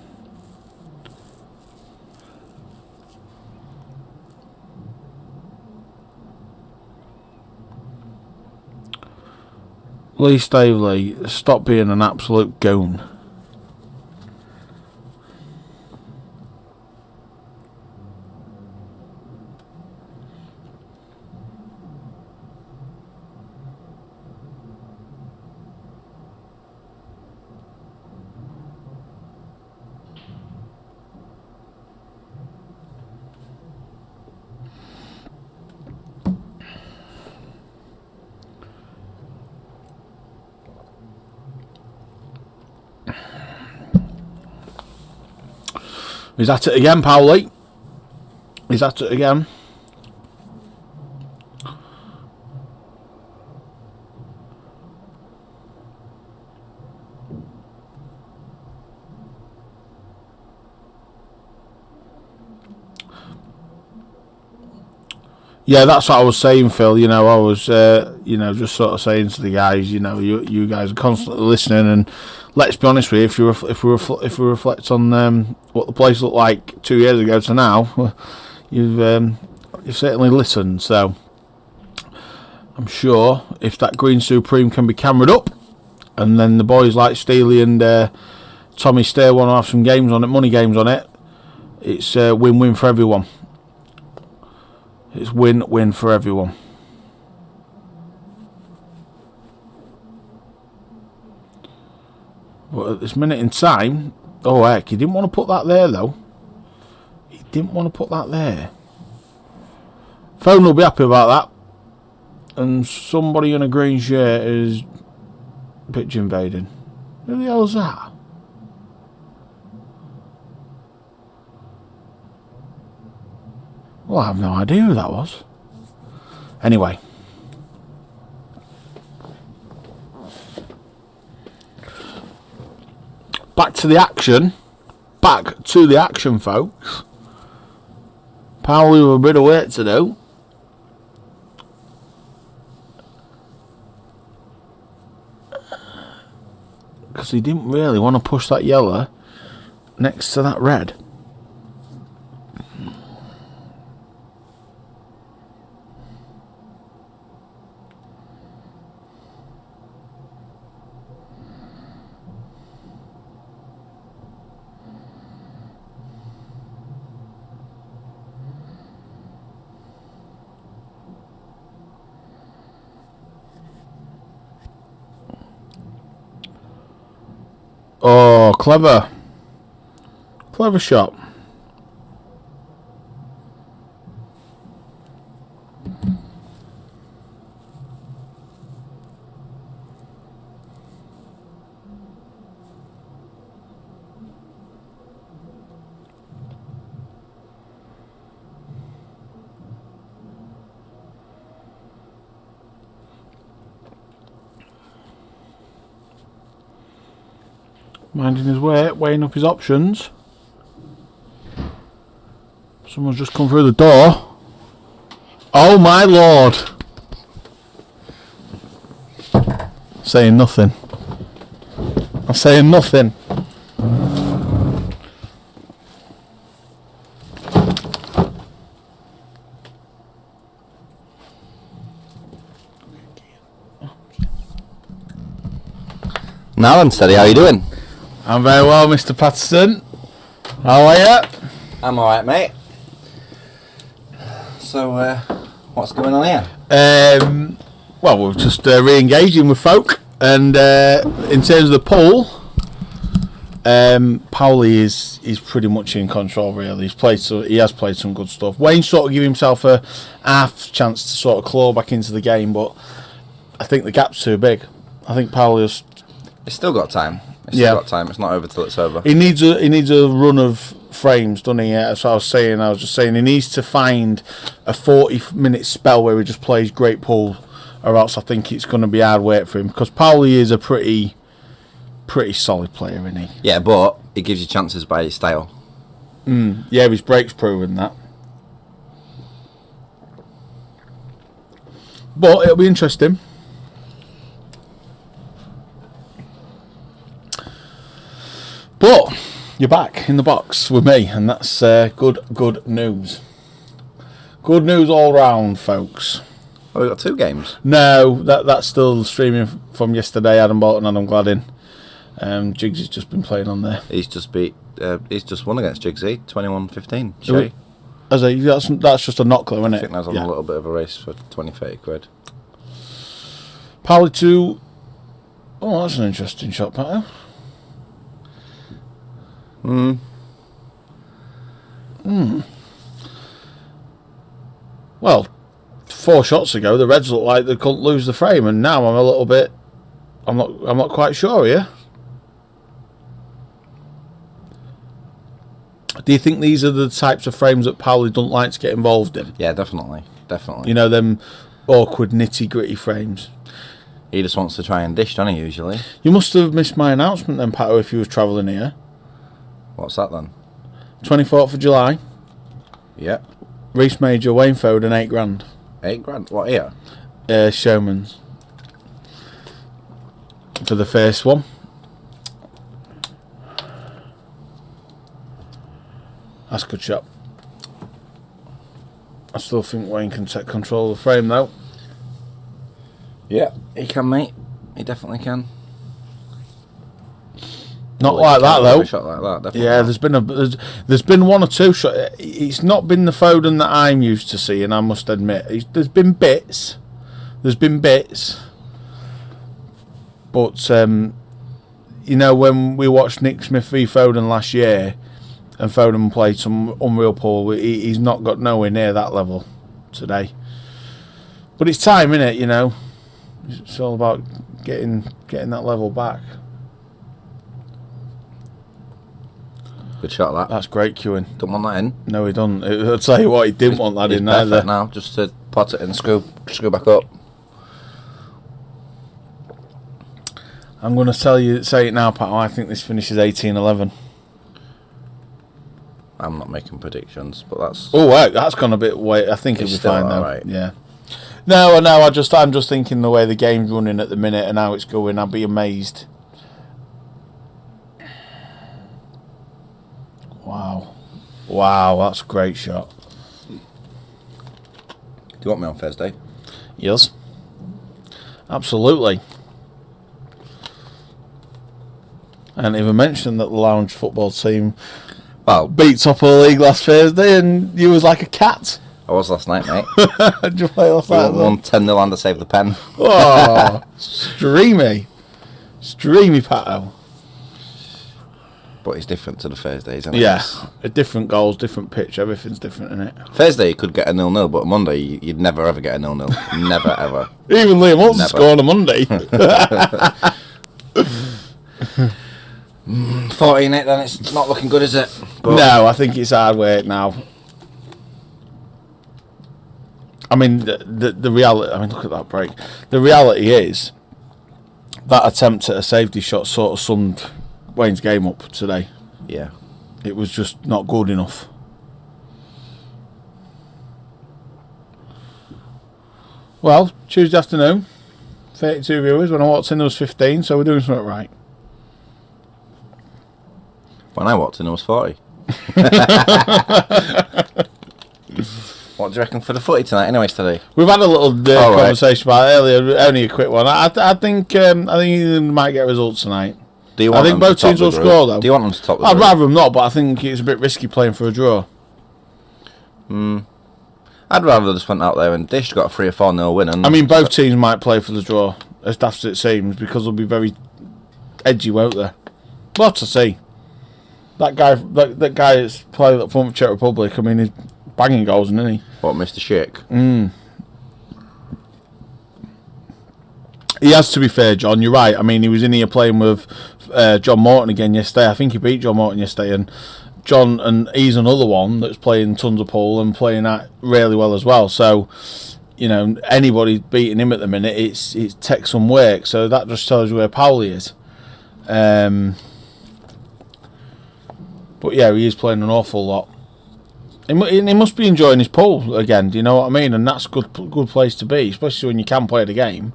Lee Stavely, stop being an absolute goon. He's at it again, Powell. He's at it again. Yeah, that's what I was saying, Phil. You know, I was, just sort of saying to the guys, you guys are constantly listening, and let's be honest with you, if we reflect on what the place looked like 2 years ago to now, you've certainly listened. So I'm sure if that Green Supreme can be cameraed up, and then the boys like Steely and Tommy Stair want to have some games on it, money games on it, it's a win-win for everyone. It's win-win for everyone. But at this minute in time, oh heck, he didn't want to put that there though. He didn't want to put that there. Foden will be happy about that. And somebody in a green shirt is pitch invading. Who the hell is that? Well, I have no idea who that was. Anyway. Back to the action. Back to the action, folks. Powell with a bit of work to do. Because he didn't really want to push that yellow next to that red. Oh, clever. Clever shot. Minding his way, weighing up his options. Someone's just come through the door. Oh my lord. Saying nothing. I'm saying nothing. Now I'm steady, how are you doing? I'm very well, Mr. Patterson. How are you? I'm alright, mate. So, what's going on here? Well, we're just re-engaging with folk, and in terms of the poll, Powell is pretty much in control. Really, he has played some good stuff. Wayne sort of gave himself a half chance to sort of claw back into the game, but I think the gap's too big. I think Powell is It's still got time. It's still got time. It's not over till it's over. He needs a run of frames, doesn't he? That's what I was saying. I was just saying he needs to find a 40-minute spell where he just plays great pool, or else I think it's going to be hard work for him. Because Powell is a pretty solid player, isn't he? Yeah, but he gives you chances by his style. Yeah, his break's proven that. But it'll be interesting. But you're back in the box with me, and that's good news. Good news all round, folks. Oh, we got 2 games. No, that's still streaming from yesterday. Adam Bolton and Adam Gladden. Jiggs has just been playing on there. He's just won against Jiggsy, 21-15. Shay. That's just a knock, though, isn't it? I think that's on a little bit of a race for 20-30 quid. Powell to... Oh, that's an interesting shot, Pato. Well, 4 shots ago, the Reds looked like they couldn't lose the frame, and now I'm a little bit... I'm not quite sure here. Do you think these are the types of frames that Powell don't like to get involved in? Yeah, definitely. You know, them awkward, nitty-gritty frames. He just wants to try and dish, doesn't he, usually? You must have missed my announcement then, Pato, if you was travelling here. What's that then? 24th of July. Yeah. Reece Major, Wayne Foden, £8,000. £8,000? What, here? Showman's. For the first one. That's a good shot. I still think Wayne can take control of the frame, though. Yeah, he can, mate. He definitely can. Not like that, though. A shot like that, definitely. Yeah, there's been 1 or 2 shots. It's not been the Foden that I'm used to seeing, I must admit. There's been bits. But, you know, when we watched Nick Smith v Foden last year, and Foden played some unreal pool, he's not got nowhere near that level today. But it's time, innit, you know? It's all about getting that level back. Good shot, that. That's great queuing. Don't want that in. No, he don't. I'll tell you what, he didn't want that in either. Now, just to pot it and screw back up. I'm going to say it now, Pat. I think this finishes 18-11. I'm not making predictions, but that's... Oh, right, that's gone a bit way. I think it'll be fine, though. Right. Yeah. No, I'm just thinking the way the game's running at the minute and how it's going, I'd be amazed. Wow, that's a great shot. Do you want me on Thursday? Yes. Absolutely. And even mentioned that the lounge football team beat top of the league last Thursday, and you was like a cat. I was last night, mate. Did you play last night? Won 10-0 and to save the pen. Oh, streamy Pato. But it's different to the Thursdays, isn't it? Yeah, different goals, different pitch, everything's different, isn't it? Thursday you could get a 0-0, but Monday you'd never ever get a 0-0. Never ever. Even Liam Hudson scored on a Monday. 14 it, then it's not looking good, is it? But no, I think it's hard work now. I mean, the reality. I mean, look at that break. The reality is that attempt at a safety shot sort of summed Wayne's game up today. Yeah, it was just not good enough. Well, Tuesday afternoon, 32 viewers. When I walked in, there was 15, so we're doing something right. When I walked in, there was 40. What do you reckon for the footy tonight? Anyways, today we've had a little conversation about it earlier. Only a quick one. I think England might get results tonight. Do you want I think both teams will score, though. Do you want them to top the I'd group? rather them not, but I think it's a bit risky playing for a draw. I'd rather they just went out there and dish, got a 3 or 4-0 win. And I mean, both teams might play for the draw, as daft as it seems, because they'll be very edgy, won't they? We'll have to see. That guy that's playing up front for Czech Republic, I mean, he's banging goals, isn't he? What, Mr. Shake? He has, to be fair, John. You're right. I mean, he was in here playing with John Morton again yesterday. I think he beat John Morton yesterday, and he's another one that's playing tons of pool and playing that really well as well. So, you know, anybody beating him at the minute, it takes some work. So that just tells you where Powell is. But yeah, he is playing an awful lot. He must be enjoying his pool again. Do you know what I mean? And that's a good place to be, especially when you can play the game.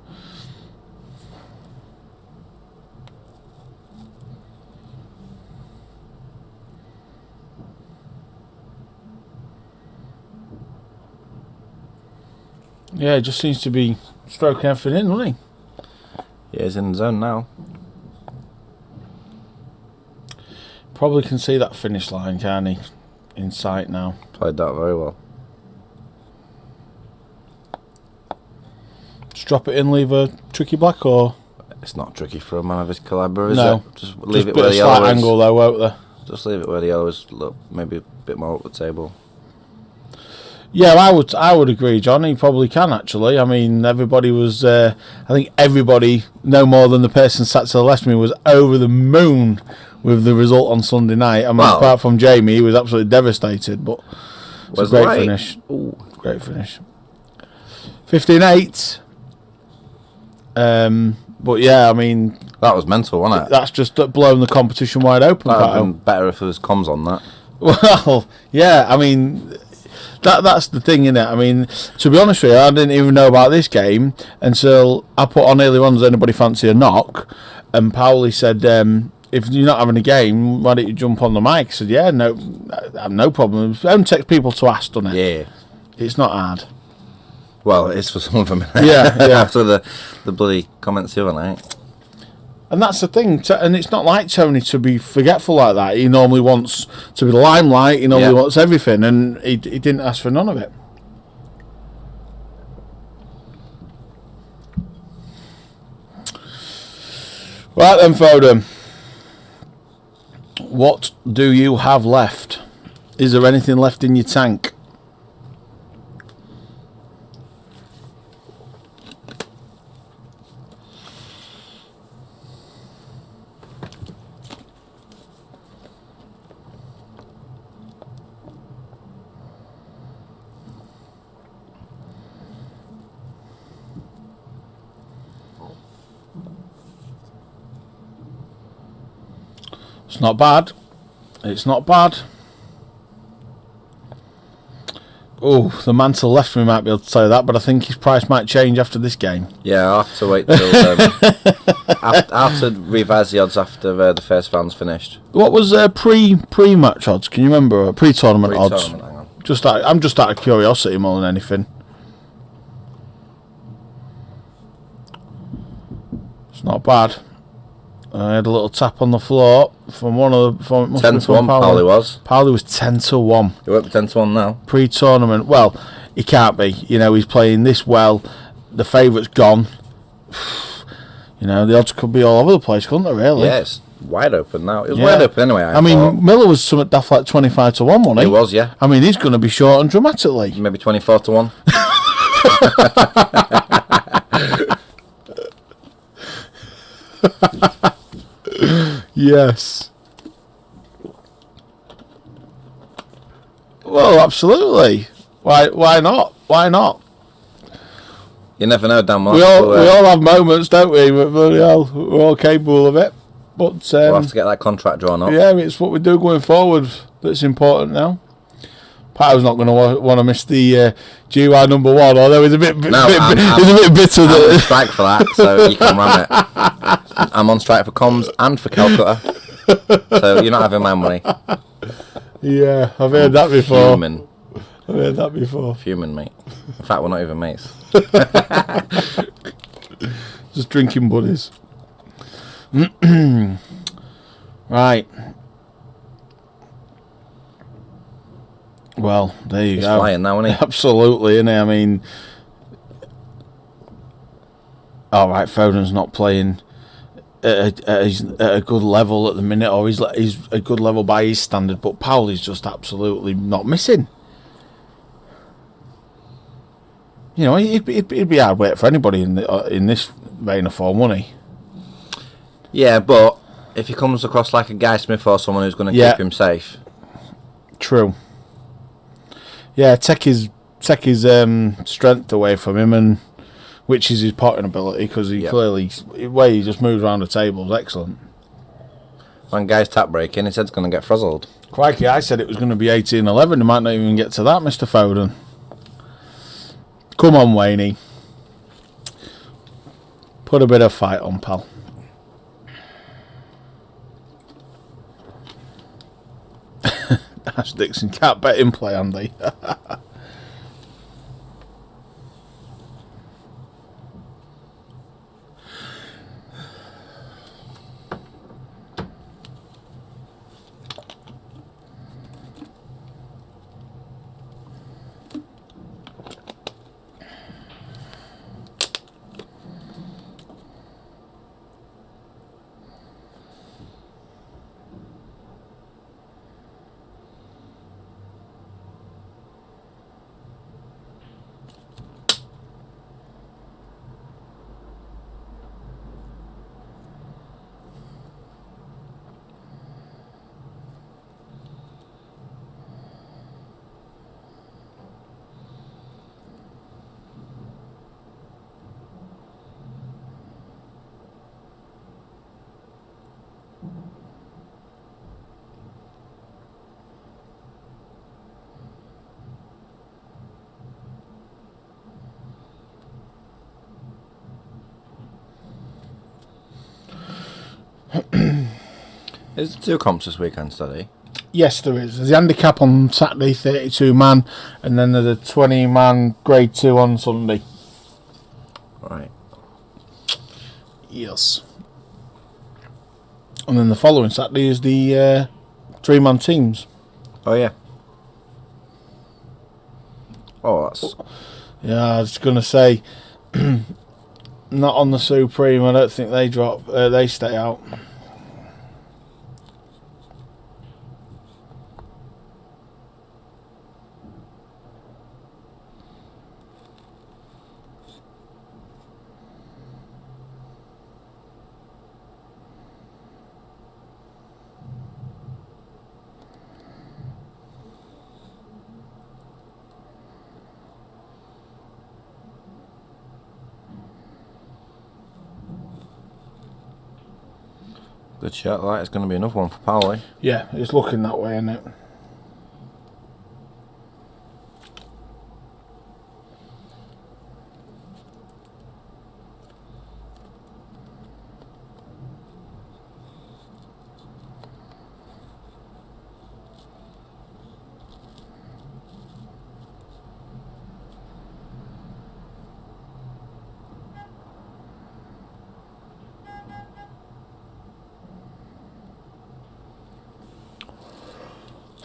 Yeah, he just seems to be stroking everything in, doesn't he? Yeah, he's in the zone now. Probably can see that finish line, can't he? In sight now. Played that very well. Just drop it in, leave a tricky black, or It's not tricky for a man of his calibre, is no? it? Just leave it bit where of the slight yellow is. angle though, won't there? Just leave it where the yellow is. Look, maybe a bit more up the table. Yeah, I would agree, John. He probably can actually. I mean, everybody was. I think everybody, no more than the person sat to the left of me, was over the moon with the result on Sunday night. I mean, Well, apart from Jamie, he was absolutely devastated. But it's a great finish. Ooh. Great finish. 15-8. But yeah, I mean, That was mental, wasn't it? that's just blown the competition wide open. That would have Pato. been better if there was comms on that. Well, yeah, I mean, that's the thing, innit? I mean, to be honest with you, I didn't even know about this game until I put on earlier on, does anybody fancy a knock? And Powell said, if you're not having a game, why don't you jump on the mic? I said, yeah, no, I have no problem. It only takes people to ask, doesn't it? Yeah. It's not hard. Well, it is for some of them. Yeah, yeah. After the bloody comments the other night. And that's the thing, and it's not like Tony to be forgetful like that. He normally wants to be the limelight, he normally wants everything, and he didn't ask for none of it. Right then, Foden. What do you have left? Is there anything left in your tank? It's not bad. It's not bad. Oh, the man to the left of me might be able to tell you that, but I think his price might change after this game. Yeah, I'll have to wait till... I'll have to revise the odds after the first round's finished. What was pre-match odds? Can you remember? Pre-tournament odds? Hang on. I'm just out of curiosity more than anything. It's not bad. I had a little tap on the floor from one of the... 10 to 1, Powell was. Powell was 10 to 1. He won't be 10 to 1 now. Pre-tournament. Well, he can't be. You know, he's playing this well. The favourite's gone. You know, the odds could be all over the place, couldn't they, really? Yeah, it's wide open now. It was wide open anyway, I mean, Miller was something daft like 25 to 1, wasn't he? He was, yeah. I mean, he's going to be short and dramatically. Maybe 24 to 1. Yes. Well, absolutely. Why not? Why not? You never know, Dan. We all have moments, don't we? We're all capable of it. But we'll have to get that contract drawn up. yeah, it's what we do going forward that's important now. Pato's not going to want to miss the GY number 1, although he's a bit bitter. I'm on strike for that, so you can ram it. I'm on strike for comms and for Calcutta, so you're not having my money. Yeah, I've heard that before. Fuming. I've heard that before. Fuming, mate. In fact, we're not even mates. Just drinking buddies. Right. Well, there you He's go. flying now, isn't he? Absolutely, isn't he? I mean, all right, Foden's not playing at a good level at the minute, or he's a good level by his standard, but Powell is just absolutely not missing. You know, it'd be hard work for anybody in this vein of form, wasn't he? Yeah, but if he comes across like a Guy Smith or someone who's going to keep him safe. True. Yeah, take his strength away from him, and which is his potting ability, because he clearly, the way he just moves around the table is excellent. When Guy's tap breaking, his head's going to get frizzled. Crikey, I said it was going to be 18-11. He might not even get to that, Mr. Foden. Come on, Wayne. Put a bit of fight on, pal. Ash Dixon, can't bet him play, Andy. Is there 2 comps this weekend, Steady? Yes, there is. There's the handicap on Saturday, 32-man, and then there's a 20-man grade 2 on Sunday. Right. Yes. And then the following Saturday is the 3-man teams. Oh, yeah. Oh, that's... Yeah, I was going to say, not on the Supreme. I don't think they drop. They stay out. Good shot, that. It's going to be another one for Powell, eh? Yeah, it's looking that way, isn't it?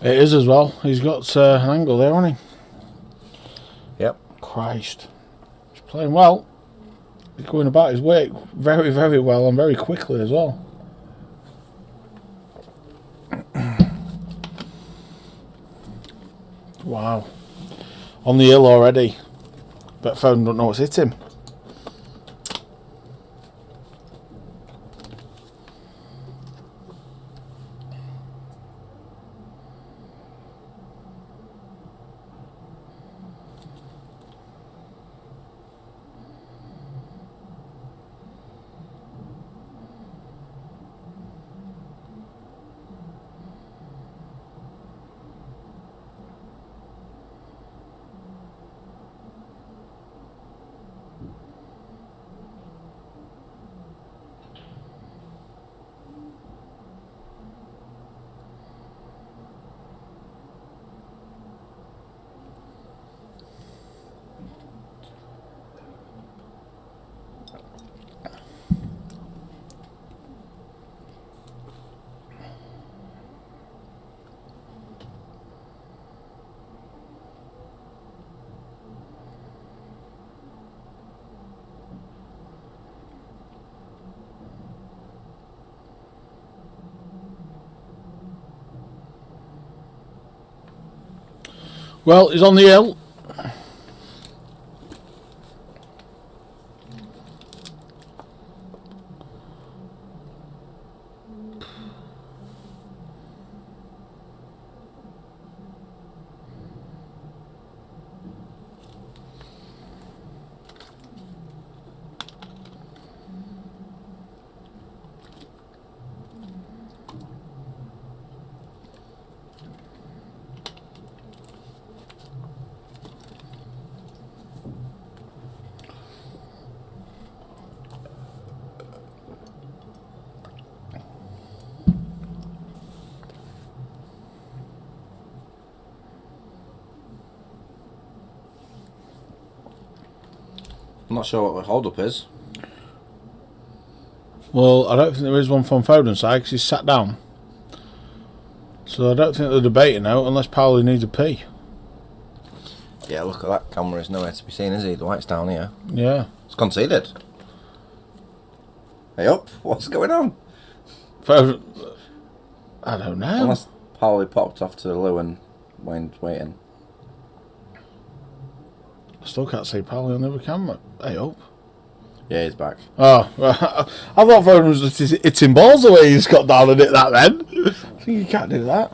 It is as well. He's got an angle there, hasn't he? Yep. Christ. He's playing well. He's going about his work very, very well and very quickly as well. Wow. On the hill already. But Foden don't know what's hit him. Well, he's on the hill. I'm not sure what the hold-up is. Well, I don't think there is one from Foden's side because he's sat down. So I don't think they're debating now unless Powell needs a pee. Yeah, look at that camera. Is nowhere to be seen, is he? The white's down here. Yeah. It's conceded. Hey up, what's going on? Foden, I don't know. Unless Powell popped off to the loo and Wayne's waiting. I still can't see Powell on the other camera. Hey up. Yeah, he's back. Oh, I thought Foden was just hitting balls the way he's got down and hit that then. I think you can't do that.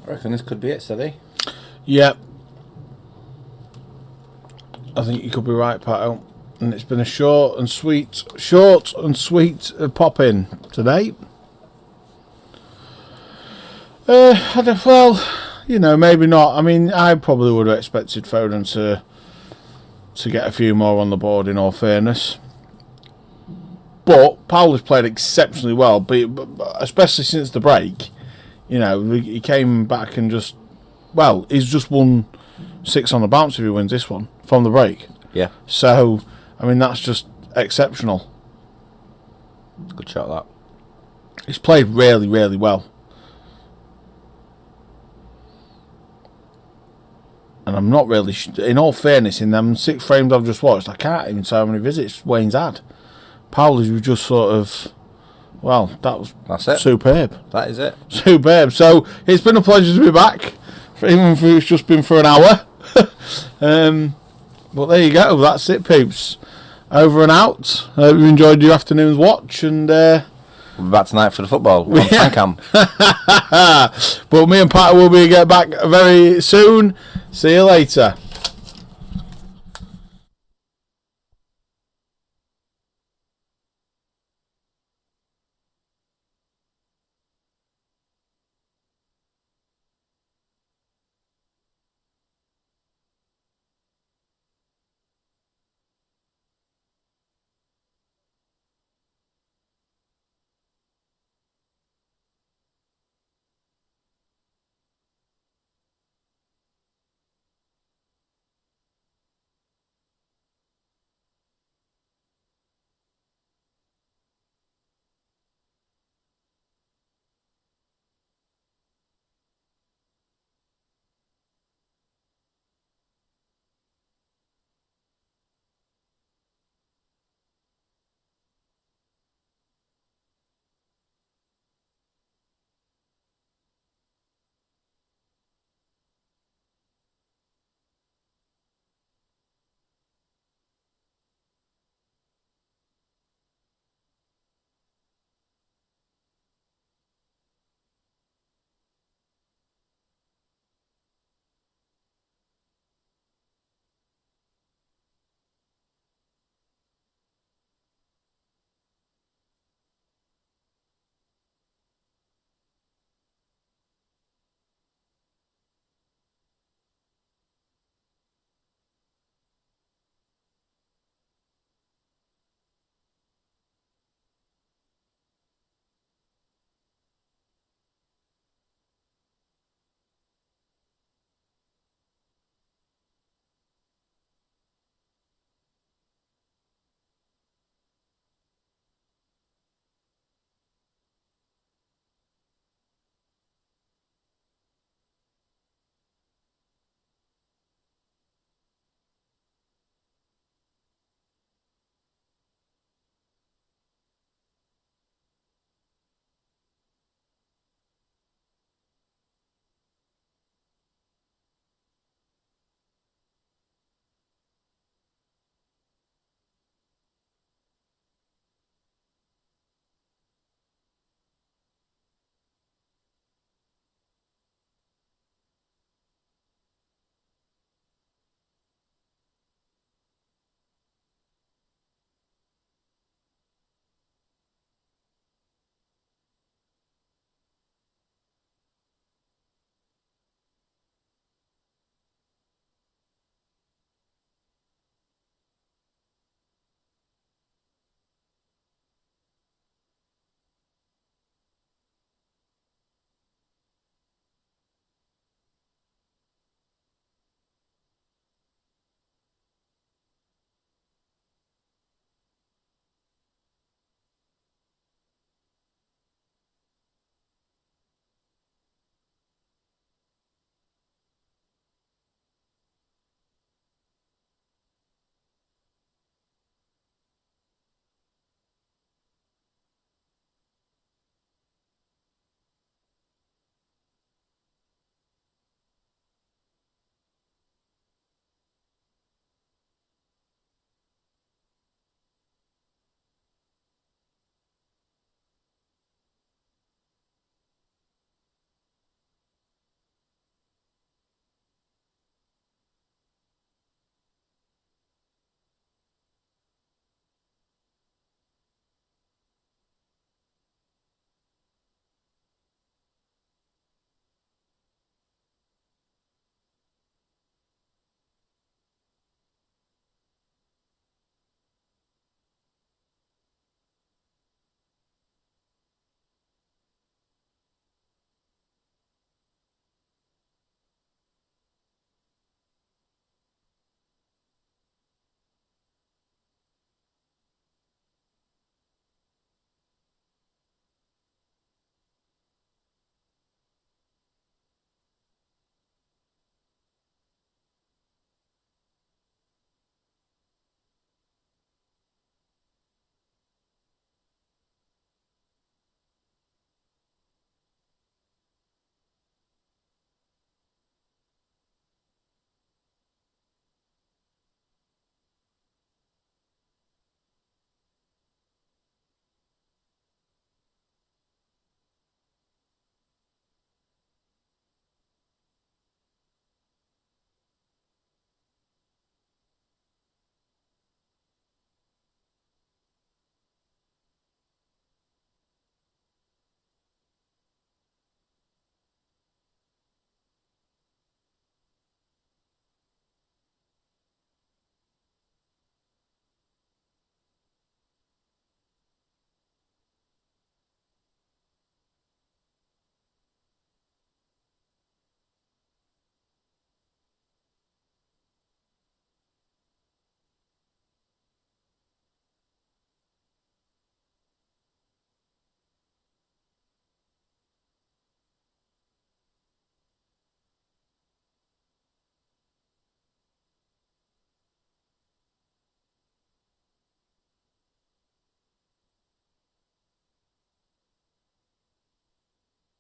I reckon this could be it, Steady. Yep. I think you could be right, Pato. And it's been a short and sweet pop in today. Well, you know, maybe not. I mean, I probably would have expected Foden to get a few more on the board, in all fairness. But Powell has played exceptionally well, but especially since the break. You know, he came back and he's just won 6 on the bounce if he wins this one from the break. Yeah. So, I mean, that's just exceptional. Good shot, that. He's played really, really well. And I'm not really... in all fairness, in them 6 frames I've just watched, I can't even tell how many visits Wayne's had. Powell was just sort of... well, that's it. Superb. That is it. Superb. So, it's been a pleasure to be back. Even if it's just been for an hour. But there you go. That's it, peeps. Over and out. I hope you enjoyed your afternoon's watch. And we'll be back tonight for the football on Fancam. But me and Pato will be back very soon. See you later.